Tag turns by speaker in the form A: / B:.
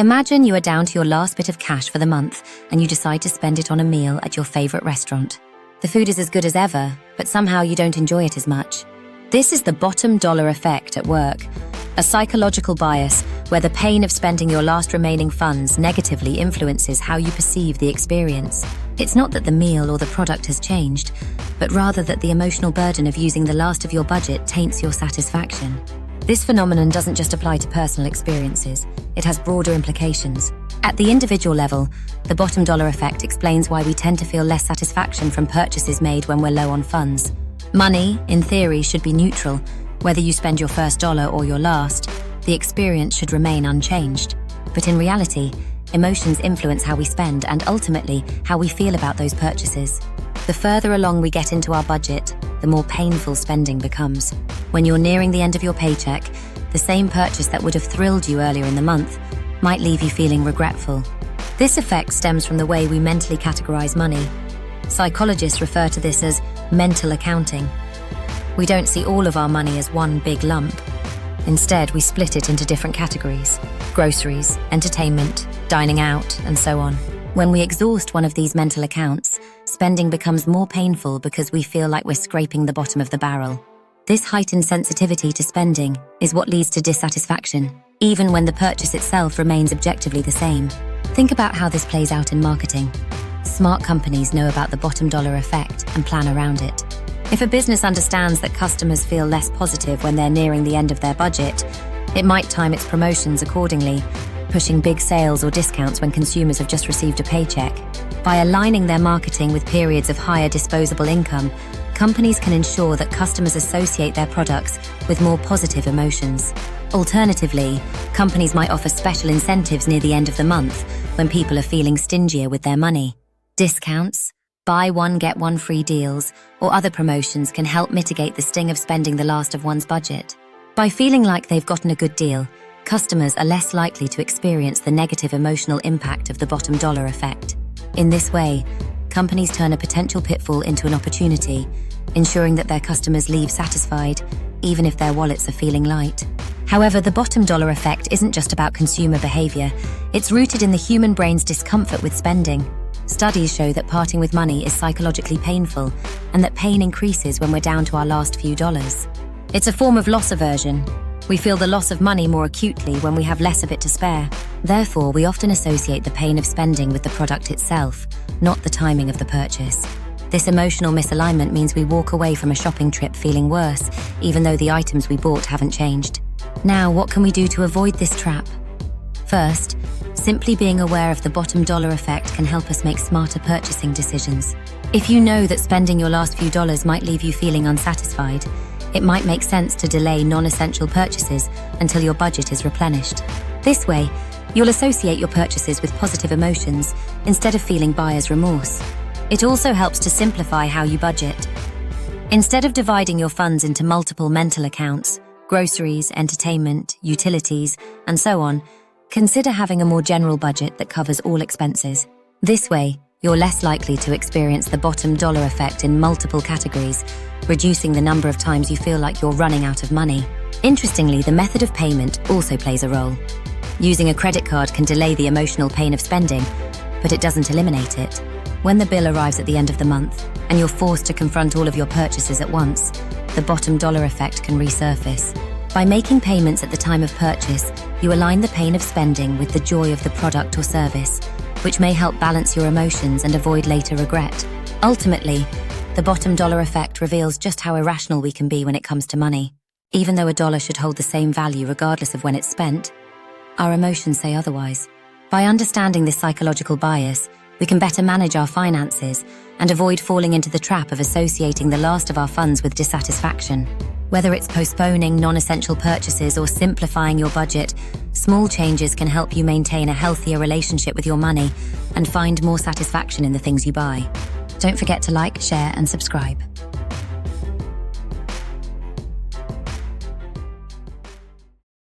A: Imagine you are down to your last bit of cash for the month and you decide to spend it on a meal at your favorite restaurant. The food is as good as ever, but somehow you don't enjoy it as much. This is the bottom dollar effect at work, a psychological bias where the pain of spending your last remaining funds negatively influences how you perceive the experience. It's not that the meal or the product has changed, but rather that the emotional burden of using the last of your budget taints your satisfaction. This phenomenon doesn't just apply to personal experiences, it has broader implications. At the individual level, the bottom dollar effect explains why we tend to feel less satisfaction from purchases made when we're low on funds. Money, in theory, should be neutral. Whether you spend your first dollar or your last, the experience should remain unchanged. But in reality, emotions influence how we spend and ultimately how we feel about those purchases. The further along we get into our budget, the more painful spending becomes. When you're nearing the end of your paycheck, the same purchase that would have thrilled you earlier in the month might leave you feeling regretful. This effect stems from the way we mentally categorize money. Psychologists refer to this as mental accounting. We don't see all of our money as one big lump. Instead, we split it into different categories: groceries, entertainment, dining out, and so on. When we exhaust one of these mental accounts, spending becomes more painful because we feel like we're scraping the bottom of the barrel. This heightened sensitivity to spending is what leads to dissatisfaction, even when the purchase itself remains objectively the same. Think about how this plays out in marketing. Smart companies know about the bottom dollar effect and plan around it. If a business understands that customers feel less positive when they're nearing the end of their budget, it might time its promotions accordingly, pushing big sales or discounts when consumers have just received a paycheck. By aligning their marketing with periods of higher disposable income, companies can ensure that customers associate their products with more positive emotions. Alternatively, companies might offer special incentives near the end of the month when people are feeling stingier with their money. Discounts, buy one get one free deals, or other promotions can help mitigate the sting of spending the last of one's budget. By feeling like they've gotten a good deal, customers are less likely to experience the negative emotional impact of the bottom dollar effect. In this way, companies turn a potential pitfall into an opportunity, ensuring that their customers leave satisfied, even if their wallets are feeling light. However, the bottom dollar effect isn't just about consumer behavior. It's rooted in the human brain's discomfort with spending. Studies show that parting with money is psychologically painful, and that pain increases when we're down to our last few dollars. It's a form of loss aversion. We feel the loss of money more acutely when we have less of it to spare. Therefore, we often associate the pain of spending with the product itself, not the timing of the purchase. This emotional misalignment means we walk away from a shopping trip feeling worse, even though the items we bought haven't changed. Now, what can we do to avoid this trap? First, simply being aware of the bottom dollar effect can help us make smarter purchasing decisions. If you know that spending your last few dollars might leave you feeling unsatisfied, it might make sense to delay non-essential purchases until your budget is replenished. This way, you'll associate your purchases with positive emotions instead of feeling buyer's remorse. It also helps to simplify how you budget. Instead of dividing your funds into multiple mental accounts, groceries, entertainment, utilities, and so on, consider having a more general budget that covers all expenses. This way, you're less likely to experience the bottom dollar effect in multiple categories, reducing the number of times you feel like you're running out of money. Interestingly, the method of payment also plays a role. Using a credit card can delay the emotional pain of spending, but it doesn't eliminate it. When the bill arrives at the end of the month, and you're forced to confront all of your purchases at once, the bottom dollar effect can resurface. By making payments at the time of purchase, you align the pain of spending with the joy of the product or service, which may help balance your emotions and avoid later regret. Ultimately, the bottom dollar effect reveals just how irrational we can be when it comes to money. Even though a dollar should hold the same value regardless of when it's spent, our emotions say otherwise. By understanding this psychological bias, we can better manage our finances and avoid falling into the trap of associating the last of our funds with dissatisfaction. Whether it's postponing non-essential purchases or simplifying your budget, small changes can help you maintain a healthier relationship with your money and find more satisfaction in the things you buy. Don't forget to like, share, and subscribe.